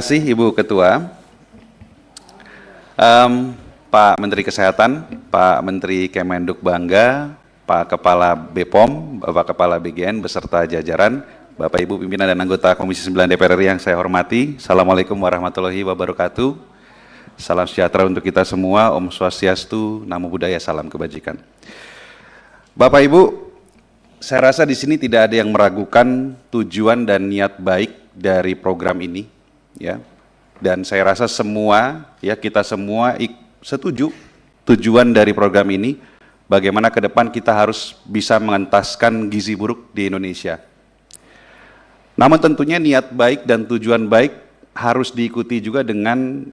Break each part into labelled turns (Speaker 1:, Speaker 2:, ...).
Speaker 1: Terima kasih Ibu Ketua, Pak Menteri Kesehatan, Pak Menteri Kemenduk Bangga, Pak Kepala BPOM, Bapak Kepala BGN beserta jajaran, Bapak Ibu pimpinan dan anggota Komisi 9 DPR RI yang saya hormati. Assalamualaikum warahmatullahi wabarakatuh. Salam sejahtera untuk kita semua, Om Swastiastu, Namo Buddhaya, salam kebajikan. Bapak Ibu, saya rasa di sini tidak ada yang meragukan tujuan dan niat baik dari program ini, ya. Dan saya rasa semua, ya kita semua setuju tujuan dari program ini, bagaimana ke depan kita harus bisa mengentaskan gizi buruk di Indonesia. Namun tentunya niat baik dan tujuan baik harus diikuti juga dengan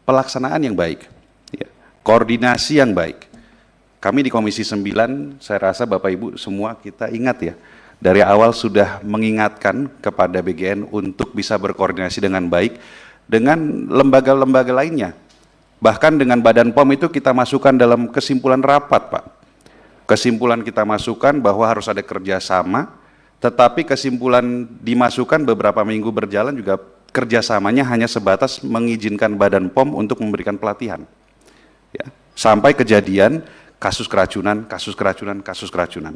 Speaker 1: pelaksanaan yang baik, ya. Koordinasi yang baik. Kami di Komisi 9, saya rasa Bapak Ibu semua kita ingat ya, dari awal sudah mengingatkan kepada BGN untuk bisa berkoordinasi dengan baik dengan lembaga-lembaga lainnya. Bahkan dengan Badan POM itu kita masukkan dalam kesimpulan rapat, Pak. Kesimpulan kita masukkan bahwa harus ada kerjasama, tetapi kesimpulan dimasukkan beberapa minggu berjalan juga kerjasamanya hanya sebatas mengizinkan Badan POM untuk memberikan pelatihan. Ya, sampai kejadian kasus keracunan, kasus keracunan, kasus keracunan.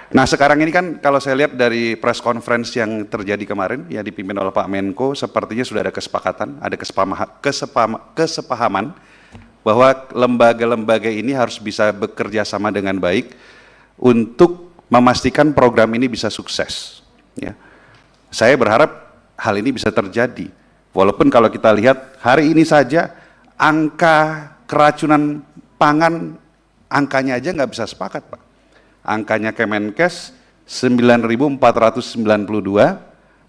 Speaker 1: Nah sekarang ini kan kalau saya lihat dari press conference yang terjadi kemarin, yang dipimpin oleh Pak Menko, sepertinya sudah ada kesepakatan, ada kesepahaman bahwa lembaga-lembaga ini harus bisa bekerja sama dengan baik untuk memastikan program ini bisa sukses. Ya. Saya berharap hal ini bisa terjadi, walaupun kalau kita lihat hari ini saja angka keracunan pangan, angkanya aja nggak bisa sepakat, Pak. Angkanya Kemenkes 9.492,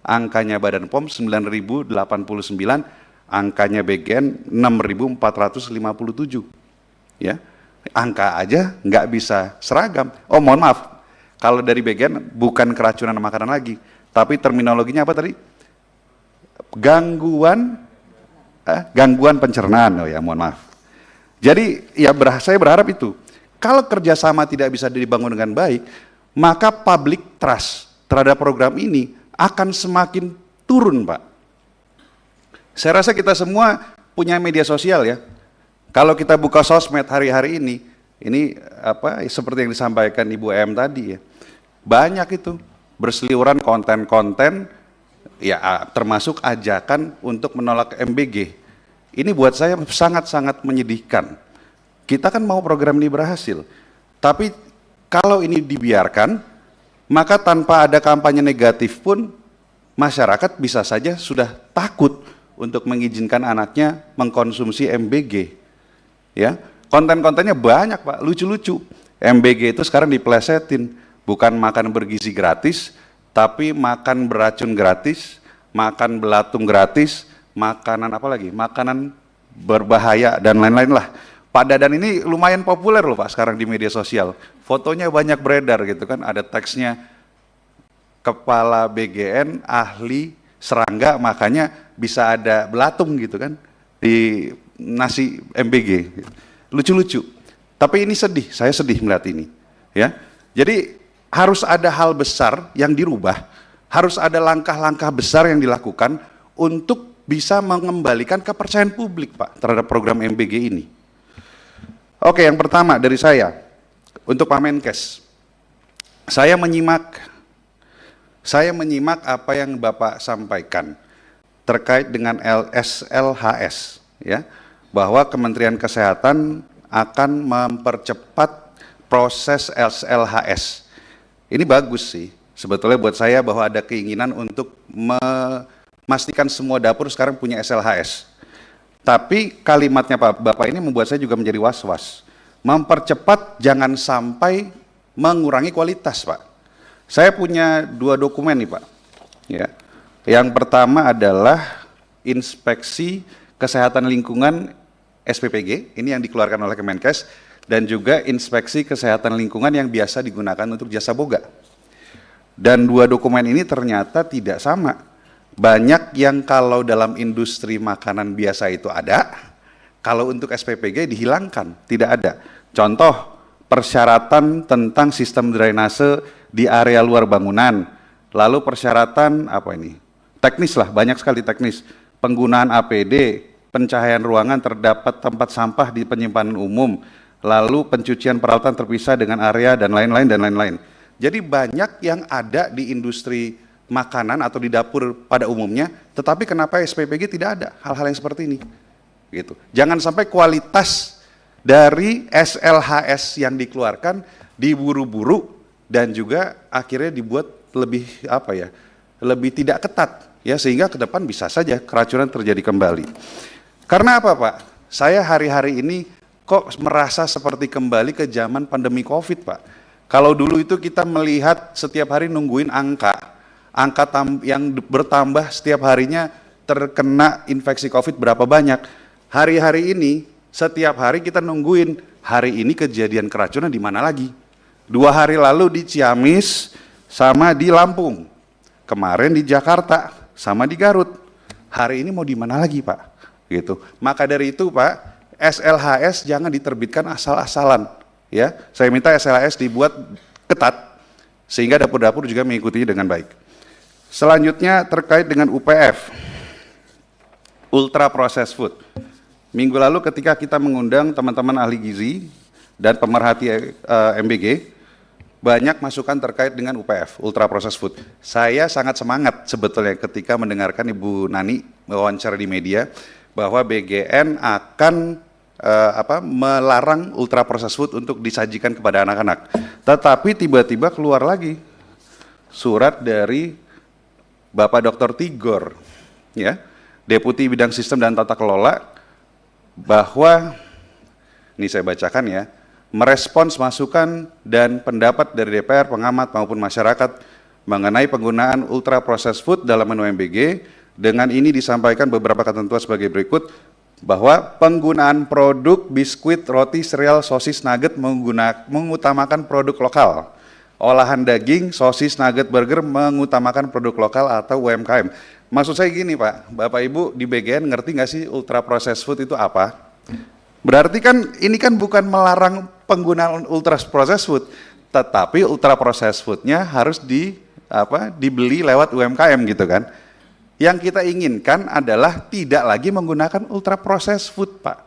Speaker 1: angkanya Badan POM 9.089, angkanya BGN 6.457. Ya, angka aja nggak bisa seragam. Oh mohon maaf, kalau dari BGN bukan keracunan makanan lagi, tapi terminologinya apa tadi? Gangguan pencernaan. Oh ya, mohon maaf. Jadi ya saya berharap itu, kalau kerjasama tidak bisa dibangun dengan baik, maka public trust terhadap program ini akan semakin turun, Pak. Saya rasa kita semua punya media sosial ya. Kalau kita buka sosmed hari-hari ini seperti yang disampaikan Ibu M tadi ya, banyak itu berseliweran konten-konten, ya termasuk ajakan untuk menolak MBG. Ini buat saya sangat-sangat menyedihkan. Kita kan mau program ini berhasil, tapi kalau ini dibiarkan, maka tanpa ada kampanye negatif pun, masyarakat bisa saja sudah takut untuk mengizinkan anaknya mengkonsumsi MBG. Ya, konten-kontennya banyak, Pak, lucu-lucu. MBG itu sekarang diplesetin, bukan makan bergizi gratis, tapi makan beracun gratis, makan belatung gratis, makanan apa lagi? Makanan berbahaya dan lain-lain lah. Pak Dadan ini lumayan populer loh Pak sekarang di media sosial. Fotonya banyak beredar gitu kan, ada teksnya Kepala BGN ahli serangga, makanya bisa ada belatung gitu kan di nasi MBG. Lucu-lucu. Tapi ini sedih, saya sedih melihat ini. Ya. Jadi harus ada hal besar yang dirubah, harus ada langkah-langkah besar yang dilakukan untuk bisa mengembalikan kepercayaan publik Pak terhadap program MBG ini. Oke, yang pertama dari saya, untuk Pak Menkes, saya menyimak apa yang Bapak sampaikan terkait dengan SLHS, ya, bahwa Kementerian Kesehatan akan mempercepat proses SLHS. Ini bagus sih, sebetulnya buat saya bahwa ada keinginan untuk memastikan semua dapur sekarang punya SLHS. Tapi kalimatnya Pak Bapak ini membuat saya juga menjadi was-was. Mempercepat jangan sampai mengurangi kualitas, Pak. Saya punya 2 dokumen nih, Pak. Ya. Yang pertama adalah Inspeksi Kesehatan Lingkungan SPPG, ini yang dikeluarkan oleh Kemenkes, dan juga Inspeksi Kesehatan Lingkungan yang biasa digunakan untuk jasa boga. Dan 2 dokumen ini ternyata tidak sama. Banyak yang kalau dalam industri makanan biasa itu ada, kalau untuk SPPG dihilangkan, tidak ada. Contoh, persyaratan tentang sistem drainase di area luar bangunan, lalu persyaratan teknis lah, banyak sekali teknis. penggunaan APD, pencahayaan ruangan, terdapat tempat sampah di penyimpanan umum, lalu pencucian peralatan terpisah dengan area dan lain-lain dan lain-lain. Jadi banyak yang ada di industri makanan atau di dapur pada umumnya, tetapi kenapa SPPG tidak ada hal-hal yang seperti ini? Gitu. Jangan sampai kualitas dari SLHS yang dikeluarkan diburu-buru dan juga akhirnya dibuat lebih lebih tidak ketat ya, sehingga ke depan bisa saja keracunan terjadi kembali. Karena apa, Pak? Saya hari-hari ini kok merasa seperti kembali ke zaman pandemi COVID, Pak. Kalau dulu itu kita melihat setiap hari nungguin angka yang bertambah setiap harinya terkena infeksi COVID berapa banyak. Hari-hari ini setiap hari kita nungguin hari ini kejadian keracunan di mana lagi. 2 hari lalu di Ciamis sama di Lampung. Kemarin di Jakarta sama di Garut. Hari ini mau di mana lagi, Pak? Gitu. Maka dari itu, Pak, SLHS jangan diterbitkan asal-asalan. Ya, saya minta SLHS dibuat ketat sehingga dapur-dapur juga mengikutinya dengan baik. Selanjutnya terkait dengan UPF, ultra processed food. Minggu lalu ketika kita mengundang teman-teman ahli gizi dan pemerhati MBG, banyak masukan terkait dengan UPF, ultra processed food. Saya sangat semangat sebetulnya ketika mendengarkan Ibu Nani wawancara di media bahwa BGN akan melarang ultra processed food untuk disajikan kepada anak-anak. Tetapi tiba-tiba keluar lagi surat dari Bapak Dr. Tigor, ya, Deputi Bidang Sistem dan Tata Kelola, bahwa, ini saya bacakan ya, merespons masukan dan pendapat dari DPR, pengamat maupun masyarakat mengenai penggunaan ultra processed food dalam menu MBG. Dengan ini disampaikan beberapa ketentuan sebagai berikut, bahwa penggunaan produk biskuit, roti, sereal, sosis, nugget mengutamakan produk lokal. Olahan daging, sosis, nugget, burger mengutamakan produk lokal atau UMKM. Maksud saya gini, Pak, Bapak Ibu di BGN ngerti nggak sih ultra processed food itu apa? Berarti kan ini kan bukan melarang penggunaan ultra processed food, tetapi ultra processed foodnya harus dibeli lewat UMKM gitu kan. Yang kita inginkan adalah tidak lagi menggunakan ultra processed food, Pak.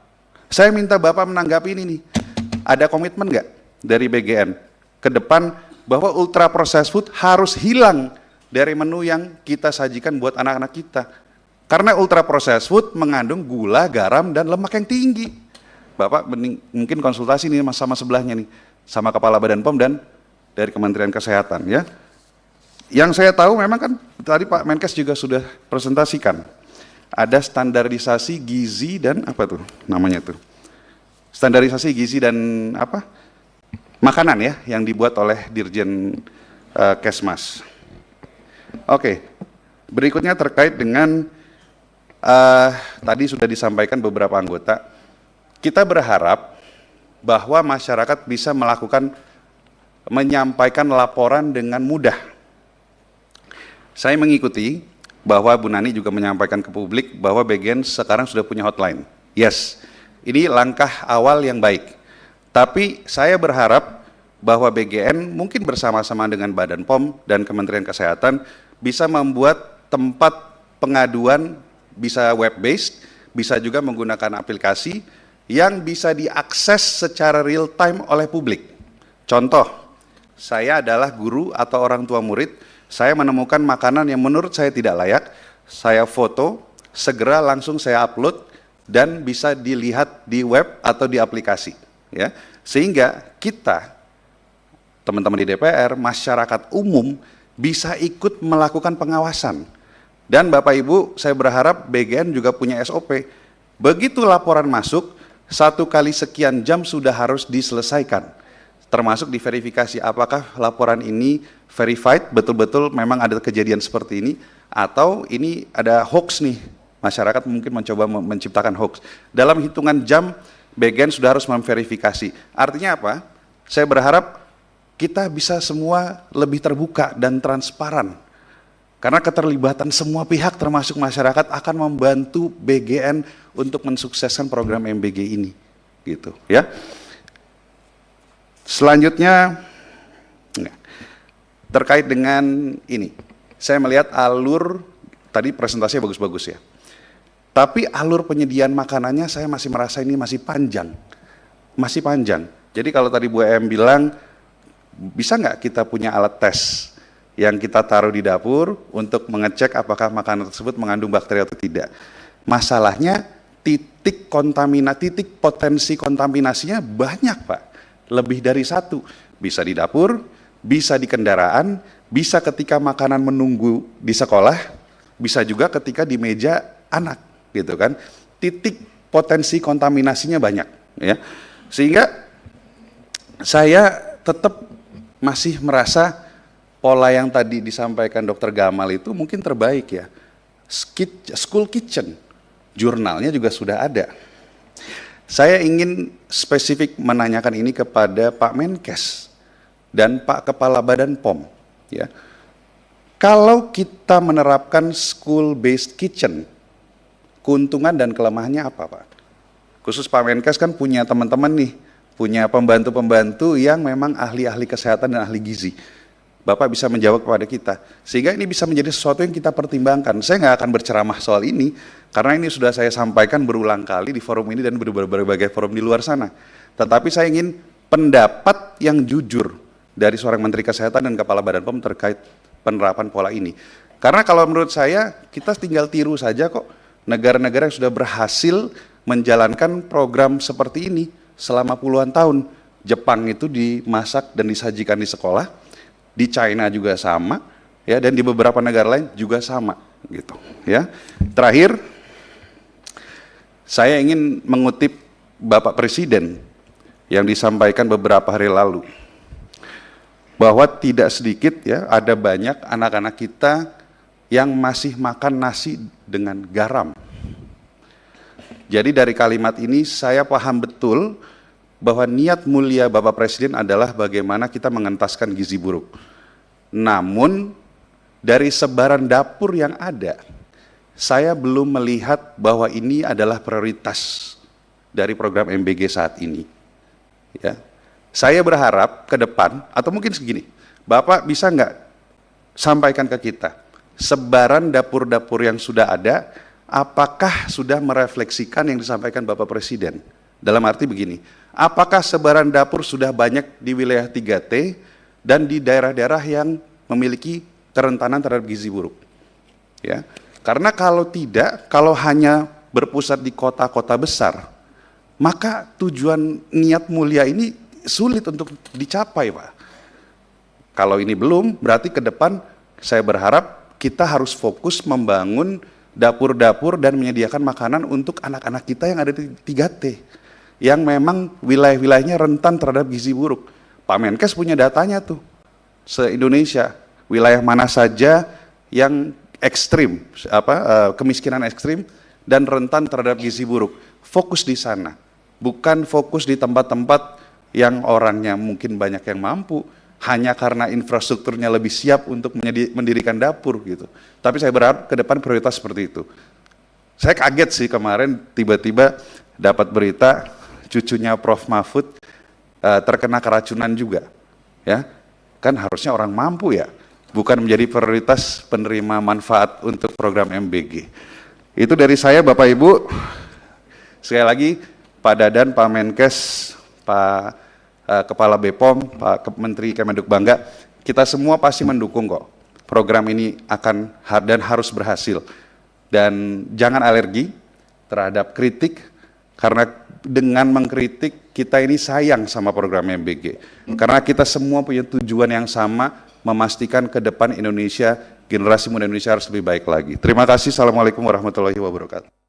Speaker 1: Saya minta Bapak menanggapi ini nih. Ada komitmen nggak dari BGN ke depan bahwa ultra processed food harus hilang dari menu yang kita sajikan buat anak-anak kita? Karena ultra processed food mengandung gula, garam, dan lemak yang tinggi. Bapak mungkin konsultasi nih sama sebelahnya nih, sama Kepala Badan POM dan dari Kementerian Kesehatan ya. Yang saya tahu memang kan tadi Pak Menkes juga sudah presentasikan, ada standarisasi gizi dan apa tuh namanya tuh, standarisasi gizi dan makanan ya, yang dibuat oleh Dirjen Kesmas. Oke, berikutnya terkait dengan tadi sudah disampaikan beberapa anggota, kita berharap bahwa masyarakat bisa menyampaikan laporan dengan mudah. Saya mengikuti bahwa Bu Nani juga menyampaikan ke publik bahwa BGN sekarang sudah punya hotline. Yes, ini langkah awal yang baik. Tapi saya berharap bahwa BGN mungkin bersama-sama dengan Badan POM dan Kementerian Kesehatan bisa membuat tempat pengaduan, bisa web-based, bisa juga menggunakan aplikasi yang bisa diakses secara real time oleh publik. Contoh, saya adalah guru atau orang tua murid, saya menemukan makanan yang menurut saya tidak layak, saya foto, segera langsung saya upload dan bisa dilihat di web atau di aplikasi, ya. Sehingga kita, teman-teman di DPR, masyarakat umum bisa ikut melakukan pengawasan. Dan Bapak Ibu, saya berharap BGN juga punya SOP. Begitu laporan masuk, 1 kali sekian jam sudah harus diselesaikan. Termasuk diverifikasi apakah laporan ini verified, betul-betul memang ada kejadian seperti ini, atau ini ada hoax nih, masyarakat mungkin mencoba menciptakan hoax. Dalam hitungan jam, BGN sudah harus memverifikasi. Artinya apa? Saya berharap kita bisa semua lebih terbuka dan transparan. Karena keterlibatan semua pihak termasuk masyarakat akan membantu BGN untuk mensukseskan program MBG ini. Gitu ya. Selanjutnya, terkait dengan ini, saya melihat alur, tadi presentasinya bagus-bagus ya. Tapi alur penyediaan makanannya saya masih merasa ini masih panjang. Masih panjang. Jadi kalau tadi Bu Em bilang, bisa nggak kita punya alat tes yang kita taruh di dapur untuk mengecek apakah makanan tersebut mengandung bakteri atau tidak. Masalahnya titik potensi kontaminasinya banyak Pak. Lebih dari satu. Bisa di dapur, bisa di kendaraan, bisa ketika makanan menunggu di sekolah, bisa juga ketika di meja anak. Gitu kan, titik potensi kontaminasinya banyak, ya, sehingga saya tetap masih merasa pola yang tadi disampaikan Dr. Gamal itu mungkin terbaik ya. School kitchen, jurnalnya juga sudah ada. Saya ingin spesifik menanyakan ini kepada Pak Menkes dan Pak Kepala Badan POM, ya. Kalau kita menerapkan school based kitchen, keuntungan dan kelemahannya apa Pak? Khusus Pak Menkes kan punya teman-teman nih, punya pembantu-pembantu yang memang ahli-ahli kesehatan dan ahli gizi. Bapak bisa menjawab kepada kita, sehingga ini bisa menjadi sesuatu yang kita pertimbangkan. Saya nggak akan berceramah soal ini, karena ini sudah saya sampaikan berulang kali di forum ini dan berbagai forum di luar sana. Tetapi saya ingin pendapat yang jujur dari seorang Menteri Kesehatan dan Kepala Badan POM terkait penerapan pola ini. Karena kalau menurut saya, kita tinggal tiru saja kok. Negara-negara yang sudah berhasil menjalankan program seperti ini selama puluhan tahun. Jepang itu dimasak dan disajikan di sekolah, di China juga sama, ya, dan di beberapa negara lain juga sama, gitu. Ya, terakhir, saya ingin mengutip Bapak Presiden yang disampaikan beberapa hari lalu, bahwa tidak sedikit, ya, ada banyak anak-anak kita yang masih makan nasi dengan garam. Jadi dari kalimat ini saya paham betul bahwa niat mulia Bapak Presiden adalah bagaimana kita mengentaskan gizi buruk. Namun dari sebaran dapur yang ada, saya belum melihat bahwa ini adalah prioritas dari program MBG saat ini. Ya. Saya berharap ke depan, atau mungkin segini, Bapak bisa nggak sampaikan ke kita, sebaran dapur-dapur yang sudah ada, apakah sudah merefleksikan yang disampaikan Bapak Presiden? Dalam arti begini, apakah sebaran dapur sudah banyak di wilayah 3T dan di daerah-daerah yang memiliki kerentanan terhadap gizi buruk? Ya, karena kalau tidak, kalau hanya berpusat di kota-kota besar, maka tujuan niat mulia ini sulit untuk dicapai, Pak. Kalau ini belum, berarti ke depan saya berharap kita harus fokus membangun dapur-dapur dan menyediakan makanan untuk anak-anak kita yang ada di 3T, yang memang wilayah-wilayahnya rentan terhadap gizi buruk. Pak Menkes punya datanya tuh, se-Indonesia, wilayah mana saja yang ekstrim, kemiskinan ekstrim dan rentan terhadap gizi buruk. Fokus di sana, bukan fokus di tempat-tempat yang orangnya mungkin banyak yang mampu, hanya karena infrastrukturnya lebih siap untuk mendirikan dapur gitu. Tapi saya berharap ke depan prioritas seperti itu. Saya kaget sih kemarin tiba-tiba dapat berita cucunya Prof. Mahfud terkena keracunan juga. Ya, kan harusnya orang mampu ya, bukan menjadi prioritas penerima manfaat untuk program MBG. Itu dari saya Bapak Ibu. Sekali lagi Pak Dadan, Pak Menkes, Pak Kepala BPOM, Pak Menteri Kemenduk Bangga, kita semua pasti mendukung kok. Program ini akan dan harus berhasil. Dan jangan alergi terhadap kritik, karena dengan mengkritik kita ini sayang sama program MBG. Karena kita semua punya tujuan yang sama, memastikan ke depan Indonesia, generasi muda Indonesia harus lebih baik lagi. Terima kasih. Assalamualaikum warahmatullahi wabarakatuh.